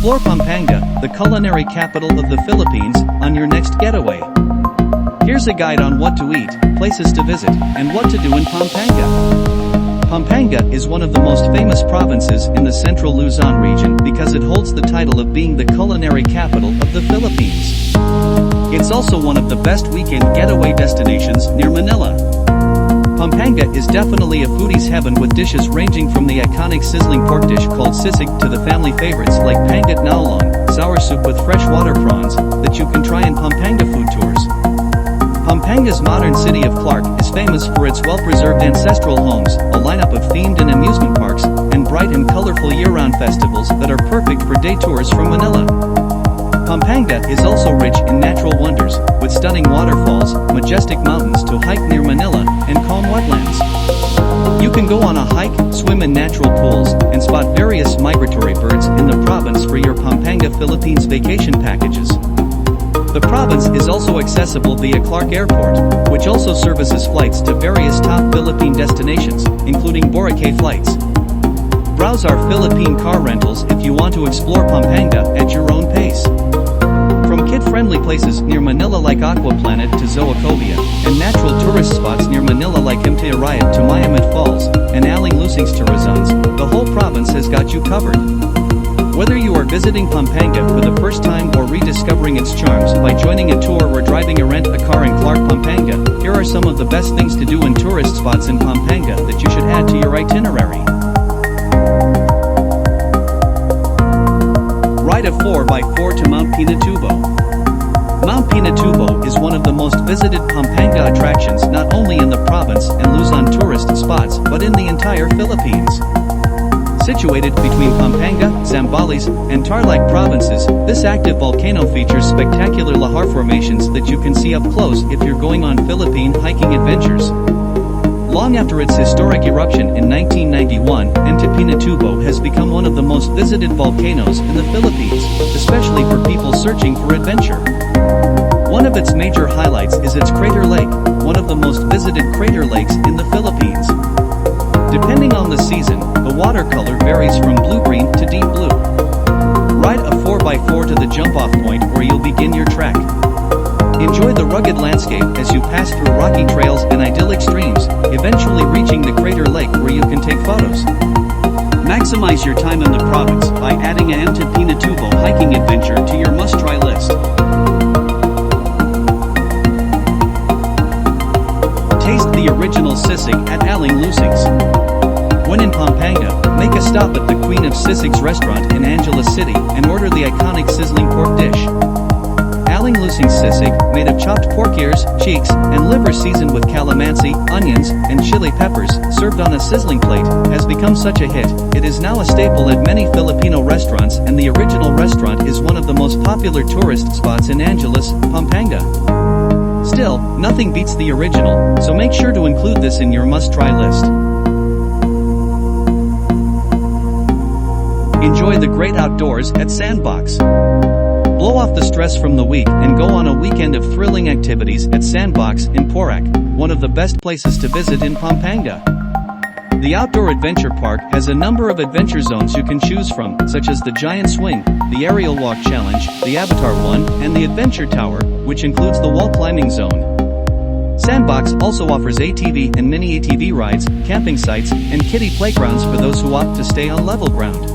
Explore Pampanga, the culinary capital of the Philippines, on your next getaway. Here's a guide on what to eat, places to visit, and what to do in Pampanga. Pampanga is one of the most famous provinces in the central Luzon region because it holds the title of being the culinary capital of the Philippines. It's also one of the best weekend getaway destinations near Manila. Pampanga is definitely a foodie's heaven with dishes ranging from the iconic sizzling pork dish called sisig to the family favorites like pangat naulong, sour soup with freshwater prawns, that you can try in Pampanga food tours. Pampanga's modern city of Clark is famous for its well-preserved ancestral homes, a lineup of themed and amusement parks, and bright and colorful year-round festivals that are perfect for day tours from Manila. Pampanga is also rich in natural wonders, with stunning waterfalls, majestic mountains to hike near Manila, and calm wetlands. You can go on a hike, swim in natural pools, and spot various migratory birds in the province for your Pampanga Philippines vacation packages. The province is also accessible via Clark Airport, which also services flights to various top Philippine destinations, including Boracay flights. Browse our Philippine car rentals if you want to explore Pampanga at your own pace. From kid-friendly places near Manila like Aqua Planet to Zoocobia, and natural tourist spots near Manila like Riot to Mayamat Falls, and Aling Lusing's to Rizon's, the whole province has got you covered. Whether you are visiting Pampanga for the first time or rediscovering its charms by joining a tour or driving a rent-a-car in Clark, Pampanga, here are some of the best things to do in tourist spots in Pampanga that you should add to your itinerary. Ride a 4x4 to Mount Pinatubo. Mount Pinatubo is one of the most visited Pampanga attractions not only in the province and Luzon tourist spots but in the entire Philippines. Situated between Pampanga, Zambales, and Tarlac provinces, this active volcano features spectacular lahar formations that you can see up close if you're going on Philippine hiking adventures. Long after its historic eruption in 1991, Pinatubo has become one of the most visited volcanoes in the Philippines, especially for people searching for adventure. One of its major highlights is its crater lake, one of the most visited crater lakes in the Philippines. Depending on the season, the watercolor varies from blue-green to deep blue. Ride a 4x4 to the jump-off point where you'll begin your trek. Enjoy the rugged landscape as you pass through rocky trails and idyllic streams, eventually reaching the crater lake where you can take photos. Maximize your time in the province by adding a Pinatubo hiking adventure to your must-try list. Taste the original sisig at Aling Lusing's. When in Pampanga, make a stop at the Queen of Sisig's restaurant in Angeles City and order the iconic sizzling pork dish. Aling Lusing's sisig, made of chopped pork ears, cheeks, and liver seasoned with calamansi, onions, and chili peppers, served on a sizzling plate, has become such a hit, it is now a staple at many Filipino restaurants, and the original restaurant is one of the most popular tourist spots in Angeles, Pampanga. Still, nothing beats the original, so make sure to include this in your must-try list. Enjoy the great outdoors at SandBox. Blow off the stress from the week and go on a weekend of thrilling activities at SandBox in Porac, one of the best places to visit in Pampanga. The outdoor adventure park has a number of adventure zones you can choose from, such as the Giant Swing, the Aerial Walk Challenge, the Avatar One, and the Adventure Tower, which includes the wall climbing zone. SandBox also offers ATV and mini ATV rides, camping sites, and kiddie playgrounds for those who opt to stay on level ground.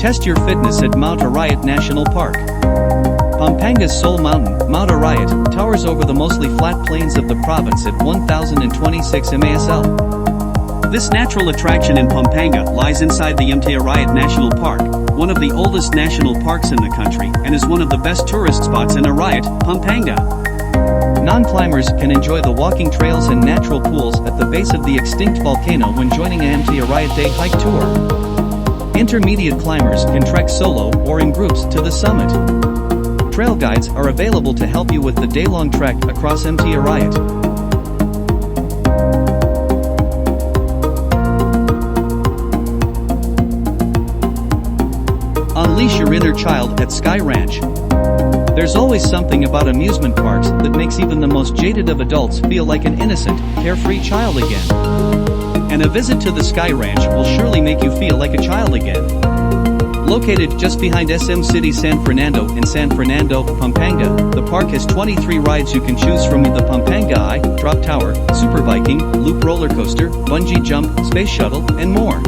Test your fitness at Mount Arayat National Park. Pampanga's sole mountain, Mount Arayat, towers over the mostly flat plains of the province at 1,026 MASL. This natural attraction in Pampanga lies inside the Arayat National Park, one of the oldest national parks in the country, and is one of the best tourist spots in Arayat, Pampanga. Non-climbers can enjoy the walking trails and natural pools at the base of the extinct volcano when joining a Arayat Day hike tour. Intermediate climbers can trek solo or in groups to the summit. Trail guides are available to help you with the day-long trek across Arayat. Unleash your inner child at Sky Ranch. There's always something about amusement parks that makes even the most jaded of adults feel like an innocent, carefree child again. And and a visit to the Sky Ranch will surely make you feel like a child again. Located just behind SM City San Fernando in San Fernando, Pampanga, the park has 23 rides you can choose from: the Pampanga Eye, Drop Tower, Super Viking, Loop Roller Coaster, Bungee Jump, Space Shuttle, and more.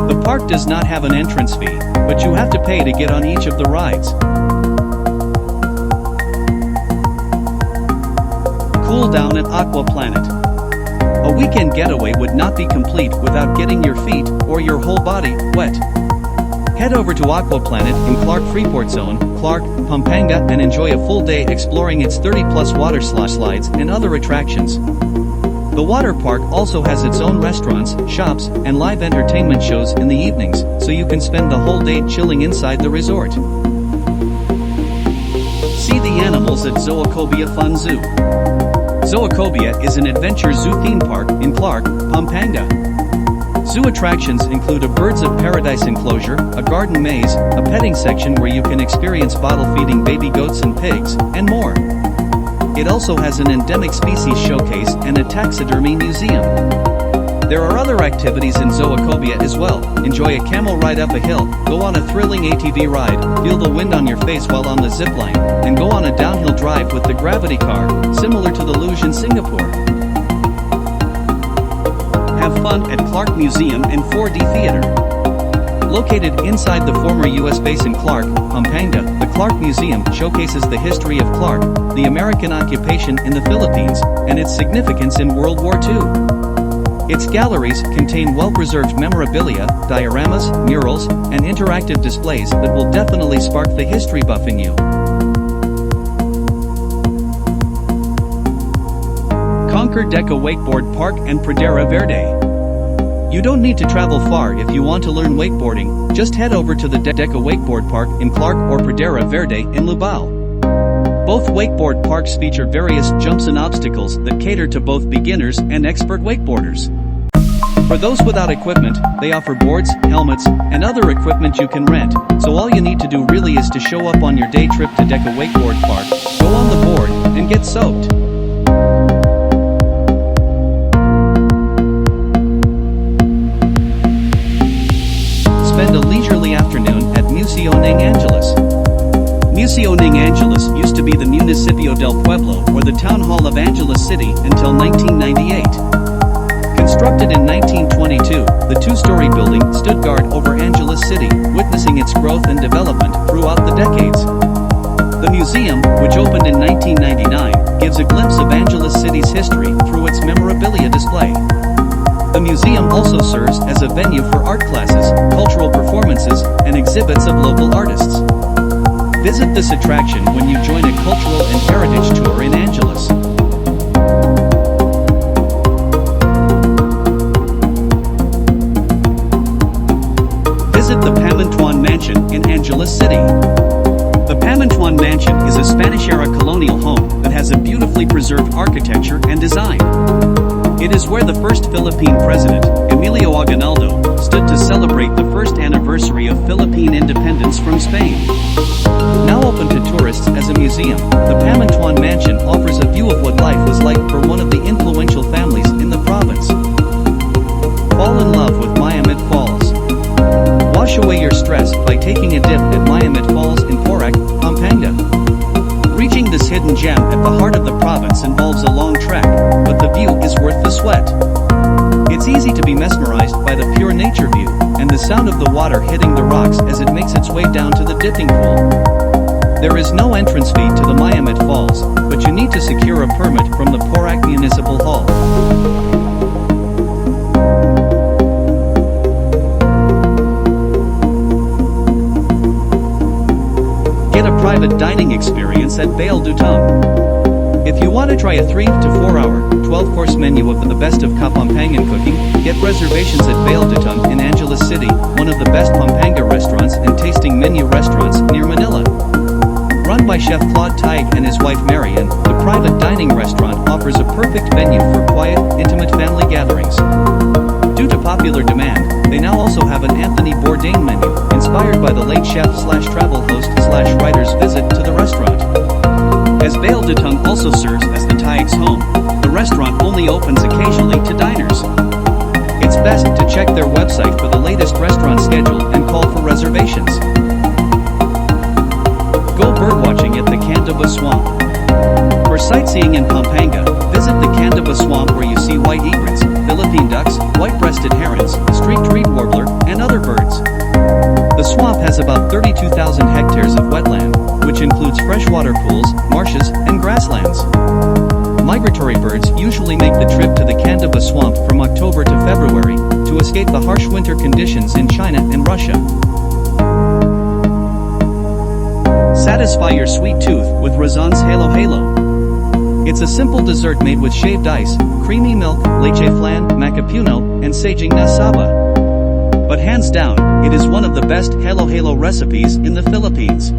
The park does not have an entrance fee, but you have to pay to get on each of the rides. Cool down at Aqua Planet. A weekend getaway would not be complete without getting your feet, or your whole body, wet. Head over to Aqua Planet in Clark Freeport Zone, Clark, Pampanga, and enjoy a full day exploring its 30-plus water slides and other attractions. The water park also has its own restaurants, shops, and live entertainment shows in the evenings, so you can spend the whole day chilling inside the resort. See the animals at Zoocobia Fun Zoo. Zoocobia is an adventure zoo theme park in Clark, Pampanga. Zoo attractions include a Birds of Paradise enclosure, a garden maze, a petting section where you can experience bottle-feeding baby goats and pigs, and more. It also has an endemic species showcase and a taxidermy museum. There are other activities in Zoocobia as well. Enjoy a camel ride up a hill, go on a thrilling ATV ride, feel the wind on your face while on the zipline, and go on a downhill drive with the gravity car, similar to the luge in Singapore. Have fun at Clark Museum and 4D Theater. Located inside the former U.S. base in Clark, Pampanga, the Clark Museum showcases the history of Clark, the American occupation in the Philippines, and its significance in World War II. Its galleries contain well-preserved memorabilia, dioramas, murals, and interactive displays that will definitely spark the history buff in you. Conquer Deca Wakeboard Park and Pradera Verde. You don't need to travel far if you want to learn wakeboarding. Just head over to the Deca Wakeboard Park in Clark or Pradera Verde in Lubao. Both wakeboard parks feature various jumps and obstacles that cater to both beginners and expert wakeboarders. For those without equipment, they offer boards, helmets, and other equipment you can rent, so all you need to do really is to show up on your day trip to Deca Wakeboard Park, go on the board, and get soaked. Spend a leisurely afternoon at Museo Ng Angeles. Museo Ng Angeles used to be the Municipio del Pueblo, or the Town Hall of Angeles City, until 1998. Constructed in 1922, the two-story building stood guard over Angeles City, witnessing its growth and development throughout the decades. The museum, which opened in 1999, gives a glimpse of Angeles City's history through its memorabilia display. The museum also serves as a venue for art classes, cultural performances, and exhibits of local artists. Visit this attraction when you join a cultural and heritage tour in Angeles. Visit the Pamintuan Mansion in Angeles City. The Pamintuan Mansion is a Spanish-era colonial home that has a beautifully preserved architecture and design. It is where the first Philippine president, Emilio Aguinaldo, stood to celebrate the first anniversary of Philippine independence from Spain. Now open to tourists as a museum, the Pamintuan Mansion offers a view of what life was like for one of the influential families in the province. Fall in love with Mayamet Falls. Wash away your stress by taking a dip at Mayamet Falls in Porac, Pampanga. Reaching this hidden gem at the heart of the province involves a long trek, but the view is worth the sweat. It's easy to be mesmerized by the pure nature view, and the sound of the water hitting the rocks as it makes its way down to the dipping pool. There is no entrance fee to the Mayamet Falls, but you need to secure a permit from the Porac Municipal Hall. Get a private dining experience at Bail du Tung. If you want to try a 3 to 4 hour, 12-course menu of the best of Kapampangan cooking, get reservations at Bail du Tung in Angeles City, one of the best Pampanga restaurants and tasting menu restaurants near Manila. Run by Chef Claude Taig and his wife Marian, the private dining restaurant offers a perfect venue for quiet, intimate family gatherings. Due to popular demand, they now also have an Anthony Bourdain menu, inspired by the late chef/travel host/writer's visit to the restaurant. As Bail du Tung also serves as the Taig's home, the restaurant only opens occasionally to diners. best to check their website for the latest restaurant schedule and call for reservations. Go birdwatching at the Candiba Swamp. For sightseeing in Pampanga, visit the Candiba Swamp where you see white egrets, Philippine ducks, white-breasted herons, streaked reed warbler, and other birds. The swamp has about 32,000 hectares of wetland, which includes freshwater pools, marshes, and grasslands. Migratory birds usually make the trip to the Candiba Swamp from October to February to escape the harsh winter conditions in China and Russia. Satisfy your sweet tooth with Razan's Halo Halo. It's a simple dessert made with shaved ice, creamy milk, leche flan, macapuno, and saging na saba. But hands down, it is one of the best Halo Halo recipes in the Philippines.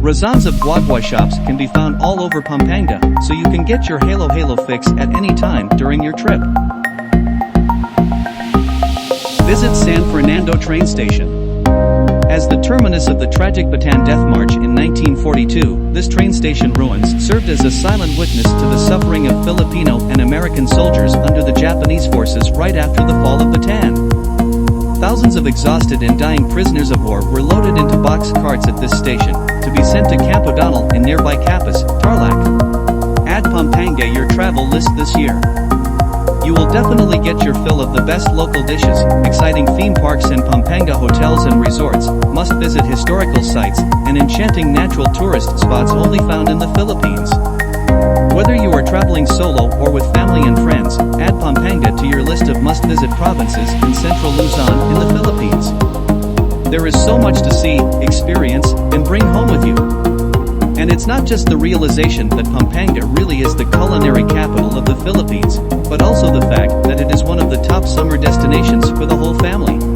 Razans of guagua shops can be found all over Pampanga, so you can get your Halo Halo fix at any time during your trip. Visit San Fernando train station. As the terminus of the tragic Bataan Death March in 1942, this train station ruins served as a silent witness to the suffering of Filipino and American soldiers under the Japanese forces right after the fall of Bataan. Thousands of exhausted and dying prisoners of war were loaded into box carts at this station, to be sent to Camp O'Donnell in nearby Capas, Tarlac. Add Pampanga your travel list this year. You will definitely get your fill of the best local dishes, exciting theme parks and Pampanga hotels and resorts, must-visit historical sites, and enchanting natural tourist spots only found in the Philippines. Whether you are traveling solo or with family and friends, add Pampanga to your list of must-visit provinces in central Luzon in the Philippines. There is so much to see, experience, and bring home with you. And it's not just the realization that Pampanga really is the culinary capital of the Philippines, but also the fact that it is one of the top summer destinations for the whole family.